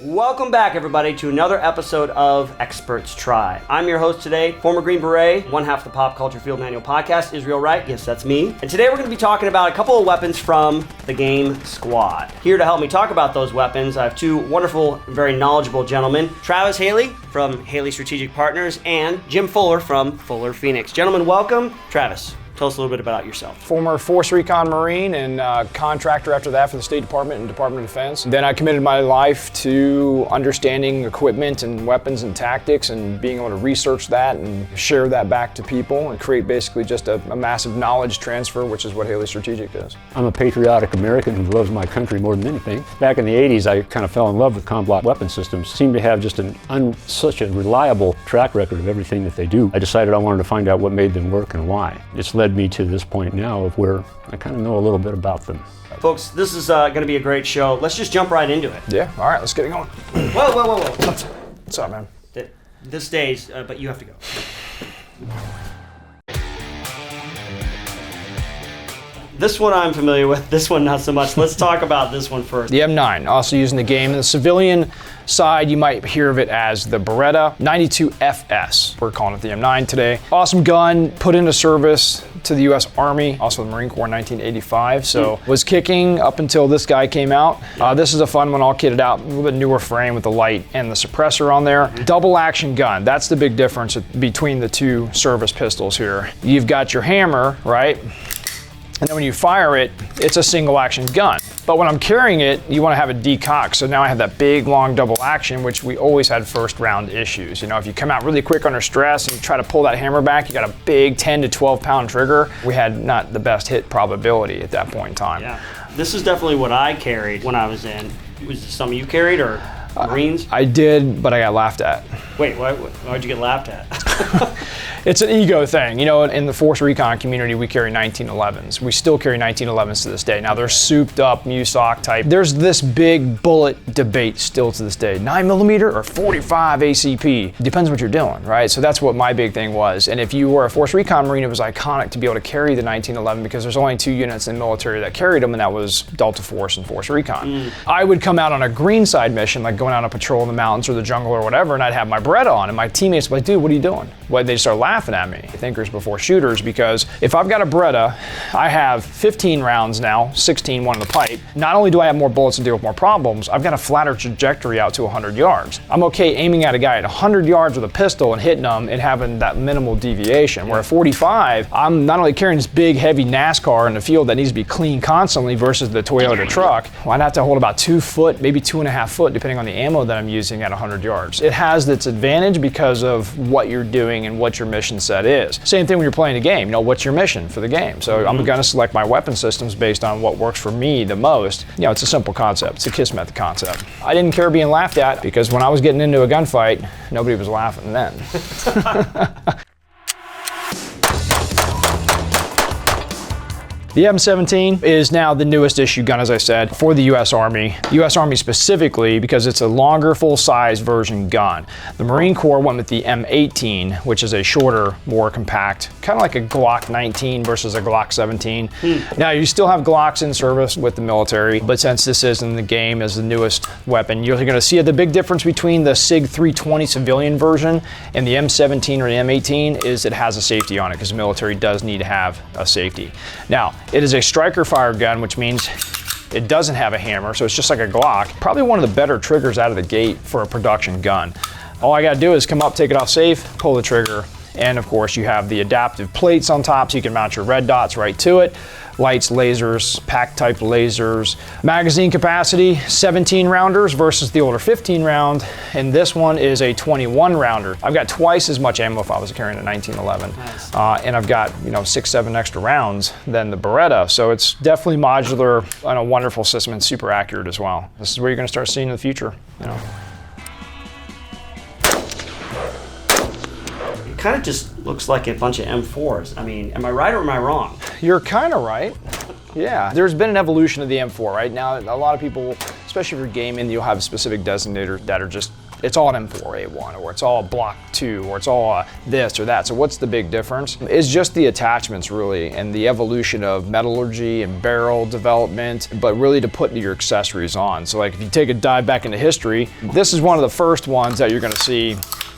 Welcome back, everybody, to another episode of Experts Try. I'm your host today, former Green Beret, one half of the Pop Culture Field Manual podcast, Israel Wright. Yes, that's me. And today we're going to be talking about a couple of weapons from the game squad. Here to help me talk about those weapons, I have two wonderful, very knowledgeable gentlemen, Travis Haley from Haley Strategic Partners and Jim Fuller from Fuller Phoenix. Gentlemen, welcome. Travis, tell us a little bit about yourself. Former Force Recon Marine and contractor after that for the State Department and Department of Defense. Then I committed my life to understanding equipment and weapons and tactics and being able to research that and share that back to people and create basically just a massive knowledge transfer, which is what Haley Strategic is. I'm a patriotic American who loves my country more than anything. Back in the 80s, I kind of fell in love with combat weapon systems. Seemed to have just such a reliable track record of everything that they do. I decided I wanted to find out what made them work and why. It's led me to this point now of where I kind of know a little bit about them. Folks, this is going to be a great show. Let's just jump right into it. Yeah, all right, let's get it going. Whoa. What's up, man? This stays, but you have to go. This one I'm familiar with, this one not so much. Let's talk about this one first. The M9, also used in the game. In the civilian side, you might hear of it as the Beretta 92 FS. We're calling it the M9 today. Awesome gun, put into service to the US Army, also the Marine Corps in 1985. So was kicking up until this guy came out. This is a fun one, all kitted out, a little bit newer frame with the light and the suppressor on there. Double action gun, that's the big difference between the two service pistols here. You've got your hammer, right? And then when you fire it, it's a single action gun. But when I'm carrying it, you want to have it decocked. So now I have that big, long double action, which we always had first round issues. You know, if you come out really quick under stress and you try to pull that hammer back, you got a big 10 to 12 pound trigger. We had not the best hit probability at that point in time. Yeah, this is definitely what I carried when I was in. Was this something you carried or Marines? I did, but I got laughed at. Wait, why'd you get laughed at? It's an ego thing. You know, in the Force Recon community, we carry 1911s. We still carry 1911s to this day. Now, they're souped up MUSOC type. There's this big bullet debate still to this day. 9mm or 45 ACP. Depends what you're doing, right? So that's what my big thing was. And if you were a Force Recon Marine, it was iconic to be able to carry the 1911 because there's only two units in the military that carried them, and that was Delta Force and Force Recon. I would come out on a green side mission, like going out on a patrol in the mountains or the jungle or whatever, and I'd have my Beretta on, and my teammates would be like, dude, what are you doing? Well, they start laughing at me. Thinkers before shooters, because if I've got a Beretta, I have 15 rounds now, 16 one in the pipe. Not only do I have more bullets to deal with more problems, I've got a flatter trajectory out to 100 yards. I'm okay aiming at a guy at 100 yards with a pistol and hitting them and having that minimal deviation. Where at 45, I'm not only carrying this big, heavy NASCAR in the field that needs to be clean constantly versus the Toyota truck, well, I'd have to hold about 2 foot, maybe 2.5 foot, depending on the ammo that I'm using at 100 yards. It has its advantage because of what you're doing and what your mission set is. Same thing when you're playing a game, you know, what's your mission for the game? So I'm gonna select my weapon systems based on what works for me the most. You know, it's a simple concept, it's a KISS method concept. I didn't care being laughed at because when I was getting into a gunfight, nobody was laughing then. The M17 is now the newest issue gun, as I said, for the US Army. US Army specifically because it's a longer, full-size version gun. The Marine Corps went with the M18, which is a shorter, more compact, kind of like a Glock 19 versus a Glock 17. Now, you still have Glocks in service with the military, but since this is in the game as the newest weapon, you're gonna see the big difference between the Sig 320 civilian version and the M17 or the M18 is it has a safety on it, because the military does need to have a safety. Now, it is a striker fire gun, which means it doesn't have a hammer, so it's just like a Glock. Probably one of the better triggers out of the gate for a production gun. All I gotta do is come up, take it off safe, pull the trigger, and of course you have the adaptive plates on top so you can mount your red dots right to it. Lights, lasers, pack type lasers. Magazine capacity, 17 rounders versus the older 15 round, and this one is a 21 rounder. I've got twice as much ammo if I was carrying a 1911. Nice. And I've got 6, 7 extra rounds than the Beretta, so it's definitely modular and a wonderful system and super accurate as well. This is where you're gonna start seeing in the future. You know. Kind of just looks like a bunch of M4s. I mean, am I right or am I wrong? You're kind of right. Yeah, there's been an evolution of the M4. Right now, a lot of people, especially if you're gaming, you'll have specific designators that are just it's all an M4A1, or it's all Block 2, or it's all this or that. So what's the big difference? It's just the attachments really, and the evolution of metallurgy and barrel development, but really to put your accessories on. So like if you take a dive back into history, this is one of the first ones that you're gonna see,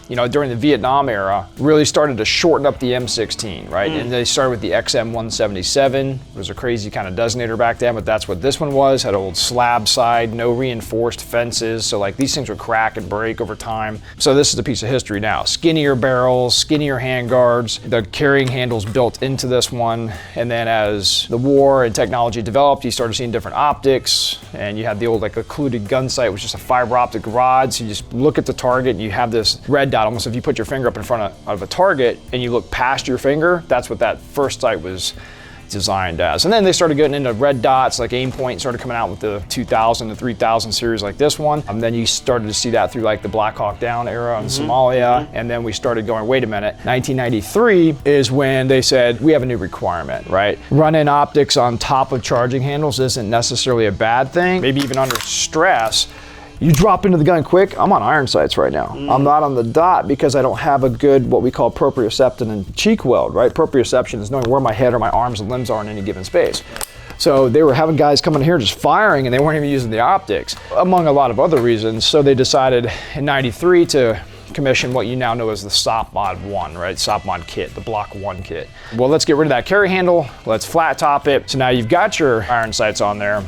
you know, during the Vietnam era, really started to shorten up the M16, right? And they started with the XM177. It was a crazy kind of designator back then, but that's what this one was. Had an old slab side, no reinforced fences. So like these things would crack and break over time. So this is a piece of history now. Skinnier barrels, skinnier handguards, the carrying handles built into this one. And then as the war and technology developed, you started seeing different optics, and you had the old like occluded gun sight, which is just a fiber optic rod. So you just look at the target and you have this red dot. Almost if you put your finger up in front of a target and you look past your finger, that's what that first sight was designed as. And then they started getting into red dots, like Aim Point started coming out with the 2000 to 3000 series like this one. And then you started to see that through like the Black Hawk Down era in Somalia. And then we started going, wait a minute, 1993 is when they said, we have a new requirement, right? Run-in optics on top of charging handles isn't necessarily a bad thing. Maybe even under stress, you drop into the gun quick. I'm on iron sights right now. I'm not on the dot because I don't have a good, what we call proprioception and cheek weld, right? Proprioception is knowing where my head or my arms and limbs are in any given space. So they were having guys coming here just firing and they weren't even using the optics, among a lot of other reasons. So they decided in 93 to commission what you now know as the SOP Mod 1, right? SOP Mod kit, the Block 1 kit. Well, let's get rid of that carry handle. Let's flat top it. So now you've got your iron sights on there,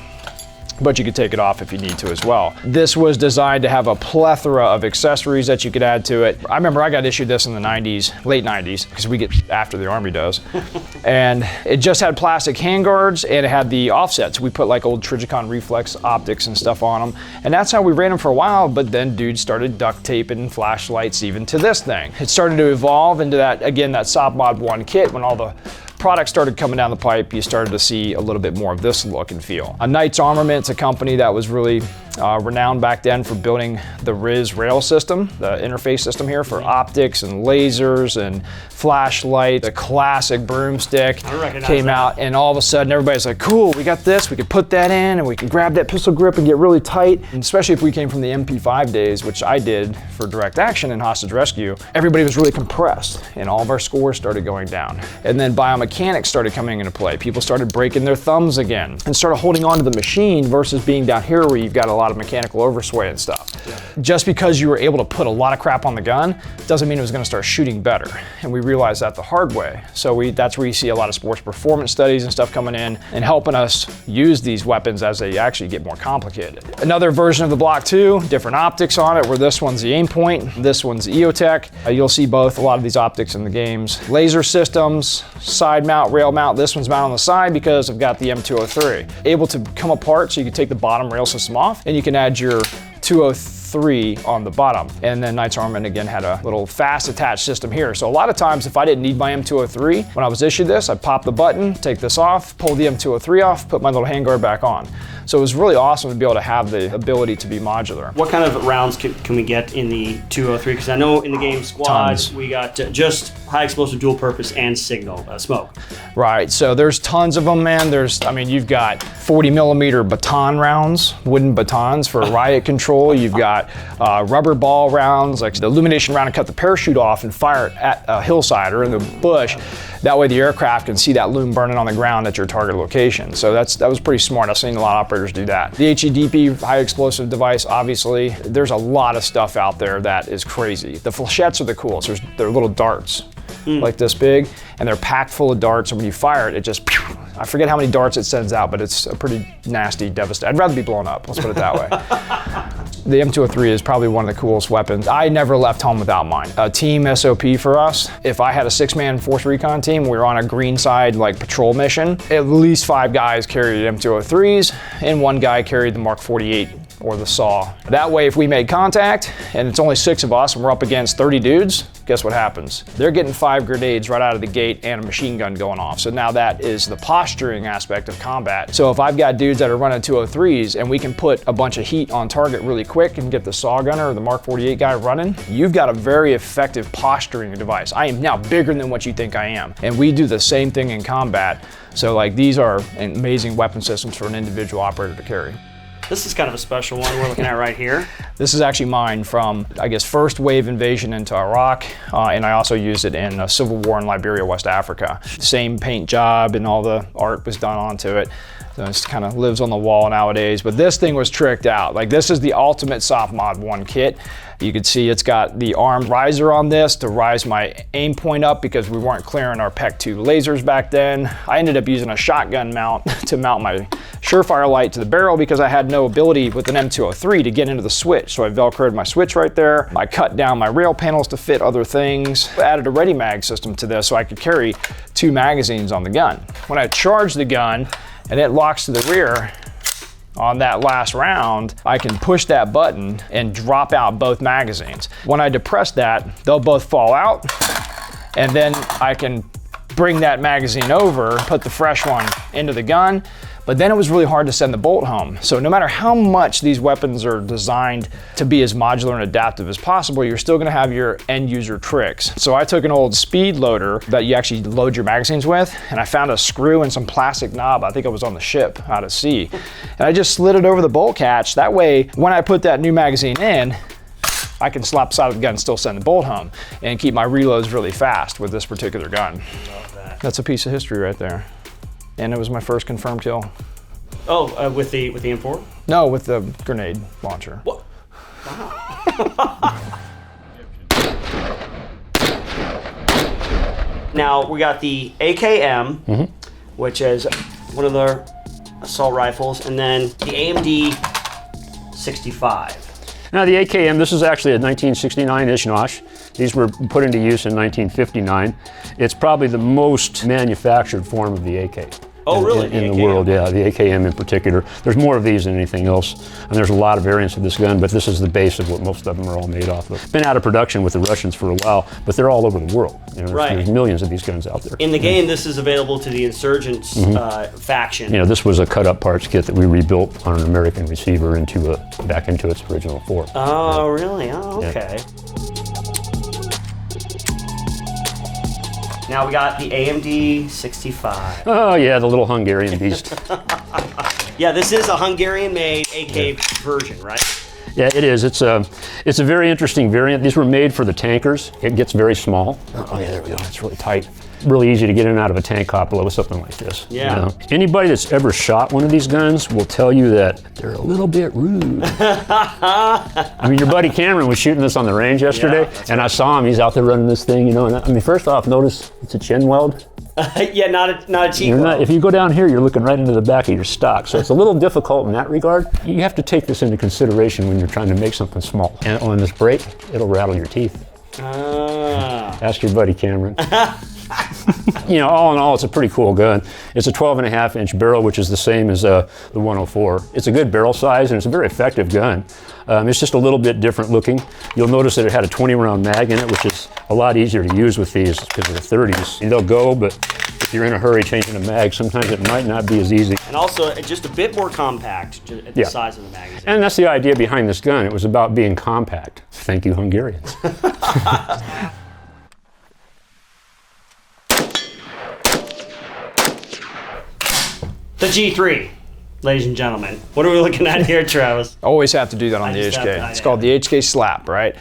but you could take it off if you need to as well. This was designed to have a plethora of accessories that you could add to it. I remember I got issued this in the 90s, late 90s, because we get after the Army does. And it just had plastic handguards and it had the offsets. We put like old Trijicon reflex optics and stuff on them. And that's how we ran them for a while, but then dudes started duct taping flashlights even to this thing. It started to evolve into that, again, that SOP Mod 1 kit. When all the products started coming down the pipe, you started to see a little bit more of this look and feel. Knight's Armament's a company that was really renowned back then for building the RIS rail system, the interface system here for optics and lasers and flashlight. The classic broomstick came out, and all of a sudden everybody's like, cool, we got this, we can put that in and we can grab that pistol grip and get really tight. And especially if we came from the MP5 days, which I did for direct action and hostage rescue, everybody was really compressed and all of our scores started going down. And then biomechanics started coming into play. People started breaking their thumbs again and started holding on to the machine versus being down here where you've got a lot of mechanical oversway and stuff. Yeah. Just because you were able to put a lot of crap on the gun doesn't mean it was going to start shooting better. And we realized that the hard way. So that's where you see a lot of sports performance studies and stuff coming in and helping us use these weapons as they actually get more complicated. Another version of the Block 2, different optics on it, where this one's the Aim Point, this one's EOTech. You'll see both, a lot of these optics in the games. Laser systems, side mount, rail mount. This one's mounted on the side because I've got the M203. Able to come apart so you can take the bottom rail system off and you can add your 203 on the bottom. And then Knight's Armament again had a little fast attached system here. So a lot of times if I didn't need my M203, when I was issued this, I'd pop the button, take this off, pull the M203 off, put my little handguard back on. So it was really awesome to be able to have the ability to be modular. What kind of rounds can we get in the 203? Because I know in the game squads, we got just high explosive dual purpose and signal smoke. Right, so there's tons of them, man. You've got 40 millimeter baton rounds, wooden batons for riot control. You've got rubber ball rounds, like the illumination round, and cut the parachute off and fire it at a hillside or in the bush. That way the aircraft can see that loom burning on the ground at your target location. So that was pretty smart. I've seen a lot of operators do that. The HEDP, high explosive device, obviously, there's a lot of stuff out there that is crazy. The flechettes are the coolest. They're little darts. Like this big, and they're packed full of darts, and when you fire it, it just, I forget how many darts it sends out, but it's a pretty nasty, devastating. I'd rather be blown up, let's put it that way. The M203 is probably one of the coolest weapons. I never left home without mine. A team SOP for us, if I had a 6-man force recon team, we were on a green side like patrol mission, at least 5 guys carried M203s, and 1 guy carried the Mark 48 or the saw. That way, if we made contact and it's only 6 of us and we're up against 30 dudes, guess what happens? They're getting 5 grenades right out of the gate and a machine gun going off. So now that is the posturing aspect of combat. So if I've got dudes that are running 203s and we can put a bunch of heat on target really quick and get the saw gunner or the Mark 48 guy running, you've got a very effective posturing device. I am now bigger than what you think I am. And we do the same thing in combat. So like these are amazing weapon systems for an individual operator to carry. This is kind of a special one we're looking at right here. This is actually mine from, I guess, first wave invasion into Iraq, and I also used it in a civil war in Liberia, West Africa. Same paint job and all the art was done onto it. So it kind of lives on the wall nowadays, but this thing was tricked out. Like, this is the ultimate soft mod 1 kit. You can see it's got the armed riser on this to rise my aim point up because we weren't clearing our PEC 2 lasers back then. I ended up using a shotgun mount to mount my Surefire light to the barrel because I had no ability with an M203 to get into the switch. So I velcroed my switch right there. I cut down my rail panels to fit other things. I added a ready mag system to this so I could carry 2 magazines on the gun. When I charge the gun and it locks to the rear, on that last round, I can push that button and drop out both magazines. When I depress that, they'll both fall out, and then I can bring that magazine over, put the fresh one into the gun, but then it was really hard to send the bolt home. So no matter how much these weapons are designed to be as modular and adaptive as possible, you're still gonna have your end user tricks. So I took an old speed loader that you actually load your magazines with, and I found a screw and some plastic knob. I think it was on the ship out at sea. And I just slid it over the bolt catch. That way, when I put that new magazine in, I can slap the side of the gun and still send the bolt home and keep my reloads really fast with this particular gun. Love that. That's a piece of history right there. And it was my first confirmed kill. Oh, with the M4? No, with the grenade launcher. What? Wow. Now we got the AKM, which is one of the assault rifles, and then the AMD 65. Now the AKM, this is actually a 1969 Ishnosh. These were put into use in 1959. It's probably the most manufactured form of the AK. Oh, really? In the world, yeah, the AKM in particular. There's more of these than anything else, and there's a lot of variants of this gun, but this is the base of what most of them are all made off of. Been out of production with the Russians for a while, but they're all over the world. You know, there's millions of these guns out there. In the game, this is available to the Insurgents faction. You know, this was a cut-up parts kit that we rebuilt on an American receiver back into its original form. Oh, really? Oh, okay. Yeah. Now we got the AMD 65. Oh yeah, the little Hungarian beast. Yeah, this is a Hungarian-made AK version, right? Yeah, it is. It's a very interesting variant. These were made for the tankers. It gets very small. Oh yeah, there we go. It's really tight. Really easy to get in and out of a tank hopla with something like this. Yeah. You know? Anybody that's ever shot one of these guns will tell you that they're a little bit rude. I mean, your buddy Cameron was shooting this on the range yesterday, and I saw him. He's out there running this thing, you know. And I mean, first off, notice it's a chin weld. Yeah, not a cheap weld. If you go down here, you're looking right into the back of your stock. So it's a little difficult in that regard. You have to take this into consideration when you're trying to make something small. And on this break, it'll rattle your teeth. Ask your buddy Cameron. You know, all in all, it's a pretty cool gun. It's a 12.5-inch barrel, which is the same as the 104. It's a good barrel size, and it's a very effective gun. It's just a little bit different looking. You'll notice that it had a 20-round mag in it, which is a lot easier to use with these because of the 30s. And they'll go, but if you're in a hurry changing a mag, sometimes it might not be as easy. And also, just a bit more compact at the size of the magazine. And that's the idea behind this gun. It was about being compact. Thank you, Hungarians. The G3, ladies and gentlemen. What are we looking at here, Travis? Always have to do that on the HK. It's called the HK Slap, right?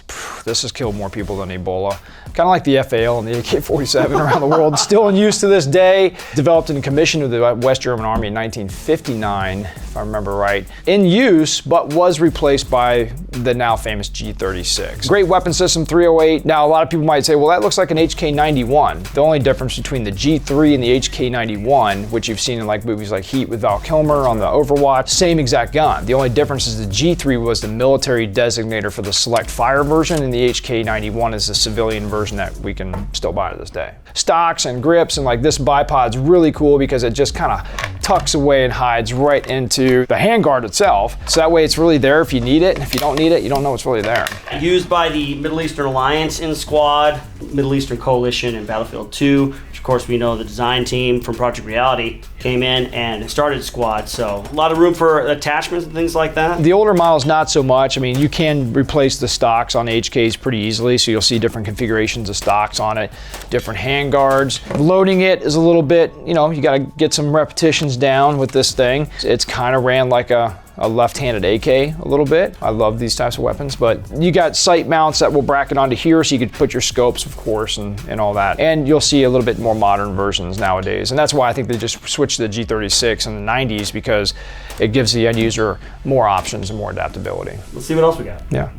This has killed more people than Ebola. Kind of like the FAL and the AK-47 around the world. Still in use to this day. Developed and commissioned with the West German Army in 1959, if I remember right. In use, but was replaced by the now famous G36. Great weapon system, 308. Now, a lot of people might say, well, that looks like an HK91. The only difference between the G3 and the HK91, which you've seen in like movies like Heat with Val Kilmer on the Overwatch, same exact gun. The only difference is the G3 was the military designator for the select fire version, and the HK91 is the civilian version that we can still buy to this day. Stocks and grips, and like this bipod's really cool because it just kind of tucks away and hides right into the handguard itself. So that way it's really there if you need it. If you don't need it, you don't know it's really there. Used by the Middle Eastern Alliance in Squad, Middle Eastern Coalition in Battlefield 2, which of course we know the design team from Project Reality came in and started Squad, so a lot of room for attachments and things like that. The older models, not so much. I mean, you can replace the stocks on HKs pretty easily, so you'll see different configurations of stocks on it, different handguards. Loading it is a little bit, you know, you gotta get some repetitions down with this thing. It's kind of ran like a a left-handed AK a little bit. I love these types of weapons, but you got sight mounts that will bracket onto here so you could put your scopes, of course, and all that. And you'll see a little bit more modern versions nowadays. And that's why I think they just switched to the G36 in the 90s, because it gives the end user more options and more adaptability. Let's see what else we got. Yeah.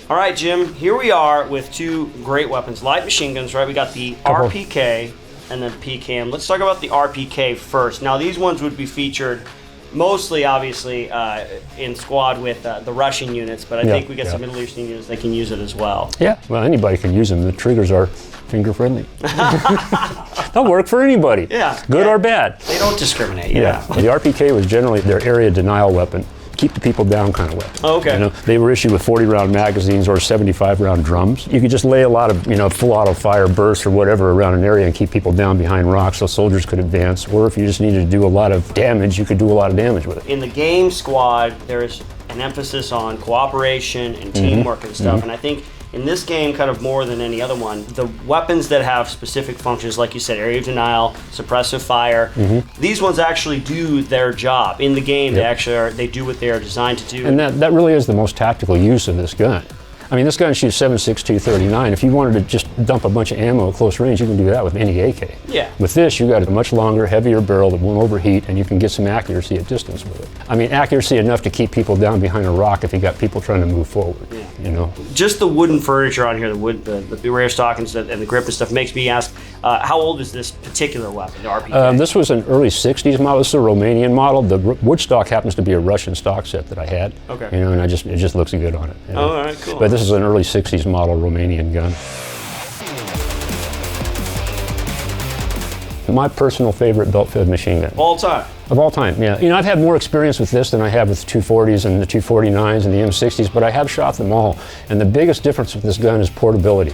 All right, Jim, here we are with two great weapons, light machine guns, right? We got the RPK and then PKM. Let's talk about the RPK first. Now, these ones would be featured mostly, obviously, in squad with the Russian units, but I think we got some Middle Eastern units that can use it as well. Yeah, well, anybody can use them. The triggers are finger-friendly. They'll work for anybody, good or bad. They don't discriminate, The RPK was generally their area denial weapon. Keep the people down kind of weapon. Okay. You know, they were issued with 40-round magazines or 75-round drums. You could just lay a lot of, full auto fire bursts or whatever around an area and keep people down behind rocks so soldiers could advance. Or if you just needed to do a lot of damage, you could do a lot of damage with it. In the game squad, there's an emphasis on cooperation and teamwork and stuff. And I think in this game, kind of more than any other one, the weapons that have specific functions, like you said, area of denial, suppressive fire, these ones actually do their job. In the game, they do what they are designed to do. And that really is the most tactical use of this gun. I mean, this gun shoots 7.62 39. If you wanted to just dump a bunch of ammo at close range, you can do that with any AK. Yeah. With this, you got a much longer, heavier barrel that won't overheat, and you can get some accuracy at distance with it. I mean, accuracy enough to keep people down behind a rock if you got people trying to move forward. Just the wooden furniture on here, the rear stock and the grip and stuff, makes me ask, how old is this particular weapon, the RPK? This was an early 60s model. This is a Romanian model. The wood stock happens to be a Russian stock set that I had. Okay. And it just looks good on it. Oh, all right, cool. But this is an early 60s model Romanian gun. My personal favorite belt-fed machine gun. All time? Of all time, yeah. I've had more experience with this than I have with 240s and the 249s and the M60s, but I have shot them all. And the biggest difference with this gun is portability.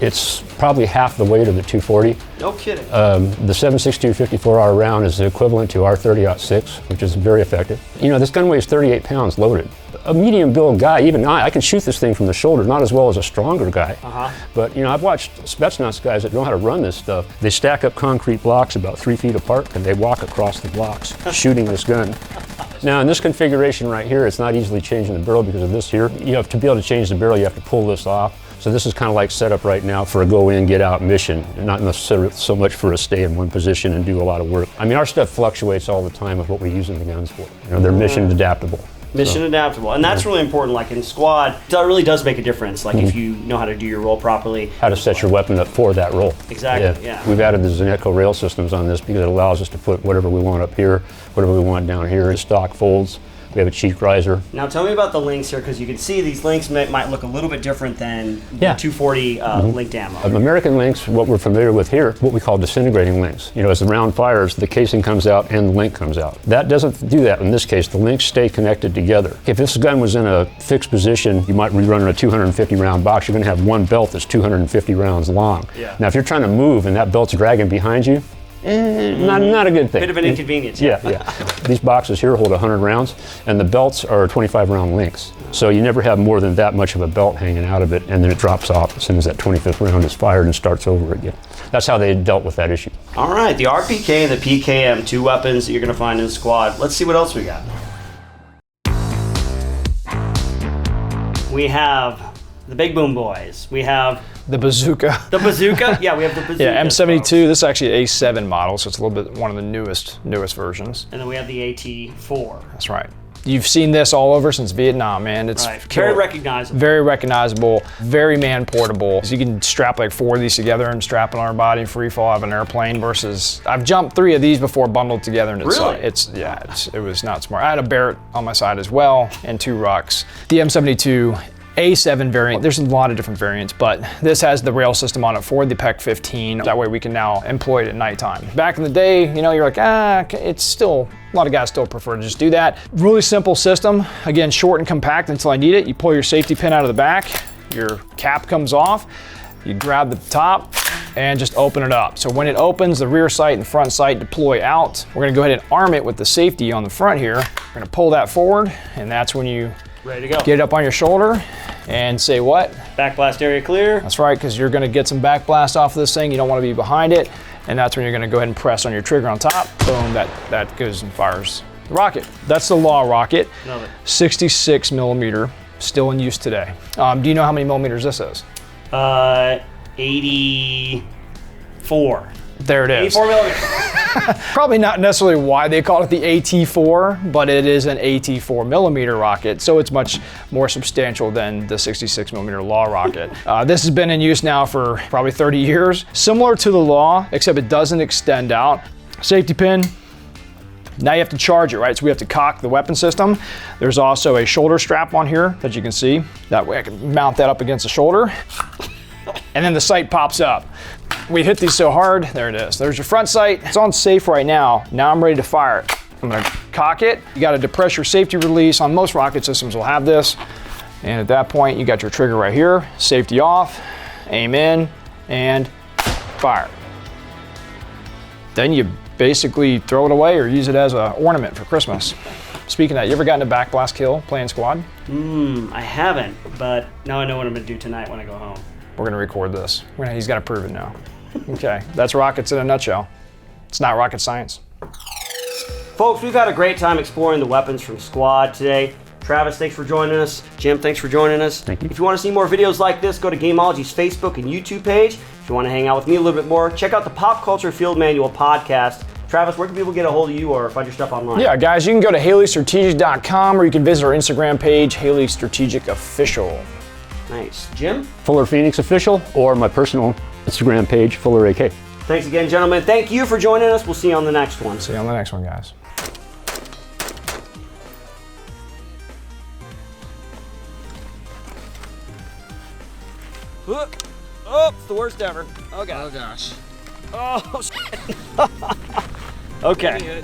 It's probably half the weight of the 240. No kidding. The 7.62 54R round is the equivalent to our 30-06, which is very effective. This gun weighs 38 pounds loaded. A medium build guy, even I can shoot this thing from the shoulder, not as well as a stronger guy. But I've watched Spetsnaz guys that know how to run this stuff. They stack up concrete blocks about 3 feet apart and they walk across the blocks shooting this gun. Now in this configuration right here, it's not easily changing the barrel because of this here. To be able to change the barrel, you have to pull this off. So this is kind of like set up right now for a go in, get out mission, and not necessarily so much for a stay in one position and do a lot of work. I mean, our stuff fluctuates all the time with what we use in the guns for. They're mission adaptable. Mission adaptable, and that's really important. Like in squad, that really does make a difference. Like if you know how to do your role properly, how to set your weapon up for that role. Exactly. Yeah. We've added the Zenetco rail systems on this because it allows us to put whatever we want up here, whatever we want down here. The stock folds. We have a cheek riser. Now tell me about the links here, because you can see these links might look a little bit different than the 240 linked ammo. American links, what we're familiar with here, what we call disintegrating links. As the round fires, the casing comes out and the link comes out. That doesn't do that in this case. The links stay connected together. If this gun was in a fixed position, you might be running a 250 round box. You're going to have one belt that's 250 rounds long. Yeah. Now if you're trying to move and that belt's dragging behind you, not a good thing. Bit of an inconvenience. Yeah. These boxes here hold 100 rounds, and the belts are 25-round links. So you never have more than that much of a belt hanging out of it, and then it drops off as soon as that 25th round is fired and starts over again. That's how they dealt with that issue. All right, the RPK and the PKM, two weapons that you're going to find in the squad. Let's see what else we got. We have the big boom boys. We have the Bazooka. The Bazooka? Yeah, we have the Bazooka. Yeah, M72. This is actually an A7 model, so it's a little bit one of the newest versions. And then we have the AT4. That's right. You've seen this all over since Vietnam, man. It's very recognizable. Very recognizable, very man portable. So you can strap like 4 of these together and strap it on our body and free fall out of an airplane versus, I've jumped 3 of these before bundled together. And it was not smart. I had a Beret on my side as well and 2 rucks. The M72 A7 variant, there's a lot of different variants, but this has the rail system on it for the PEC 15. That way we can now employ it at nighttime. Back in the day, you're like, it's still, a lot of guys still prefer to just do that. Really simple system. Again, short and compact until I need it. You pull your safety pin out of the back, your cap comes off, you grab the top and just open it up. So when it opens, the rear sight and front sight deploy out. We're gonna go ahead and arm it with the safety on the front here. We're gonna pull that forward, and that's when you ready to go. Get it up on your shoulder and say what? Backblast area clear. That's right, because you're going to get some backblast off of this thing. You don't want to be behind it. And that's when you're gonna go ahead and press on your trigger on top. Boom, that goes and fires the rocket. That's the Law rocket. Love it. 66 millimeter, still in use today. Do you know how many millimeters this is? 84. There it is. 84 millimeters. Probably not necessarily why they call it the AT4, but it is an 84 millimeter rocket, so it's much more substantial than the 66 millimeter Law rocket. This has been in use now for probably 30 years. Similar to the Law, except it doesn't extend out. Safety pin. Now you have to charge it, right? So we have to cock the weapon system. There's also a shoulder strap on here that you can see. That way I can mount that up against the shoulder. And then the sight pops up. We hit these so hard, there it is. There's your front sight. It's on safe right now. Now I'm ready to fire it. I'm gonna cock it. You got a depress your safety release. On most rocket systems will have this. And at that point, you got your trigger right here. Safety off, aim in, and fire. Then you basically throw it away or use it as an ornament for Christmas. Speaking of that, you ever gotten a backblast kill playing squad? I haven't, but now I know what I'm gonna do tonight when I go home. We're gonna record this. He's gotta prove it now. Okay, that's rockets in a nutshell. It's not rocket science. Folks, we've had a great time exploring the weapons from Squad today. Travis, thanks for joining us. Jim, thanks for joining us. Thank you. If you want to see more videos like this, go to Gameology's Facebook and YouTube page. If you want to hang out with me a little bit more, check out the Pop Culture Field Manual podcast. Travis, where can people get a hold of you or find your stuff online? Yeah, guys, you can go to HaleyStrategic.com or you can visit our Instagram page, Haley Strategic Official. Nice. Jim? Fuller Phoenix Official, or my personal Instagram page, Fuller AK. Thanks again, gentlemen. Thank you for joining us. We'll see you on the next one. See you on the next one, guys. Oh, it's the worst ever. Oh, God. Oh, gosh. Oh, shit. Okay.